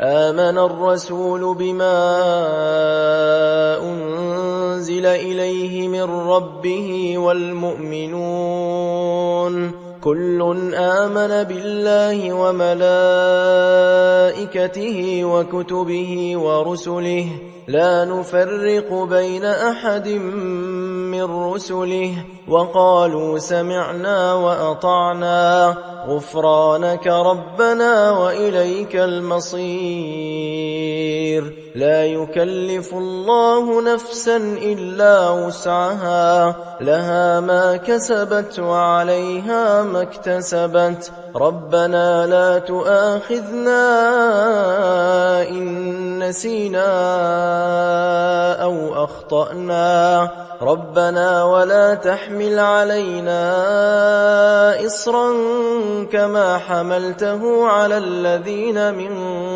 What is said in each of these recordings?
آمن الرسول بما أنزل إليه من ربه والمؤمنون كل آمن بالله وملائكته وكتبه ورسله لا نفرق بين أحد من رسله وقالوا سمعنا وأطعنا غفرانك ربنا وإليك المصير لا يكلف الله نفسا إلا وسعها لها ما كسبت وعليها ما اكتسبت ربنا لا تؤاخذنا إن نسينا أو أخطأنا ربنا ولا تحمل علينا إصرا كما حملته على الذين من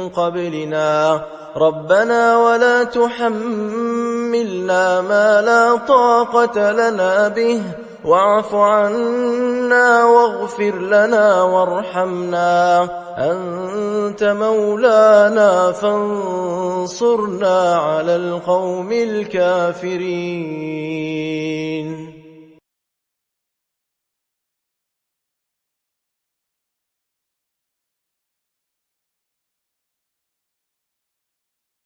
قبلنا ربنا ولا تحملنا ما لا طاقة لنا به واعف عنا واغفر لنا وارحمنا أنت مولانا فانصرنا على القوم الكافرين.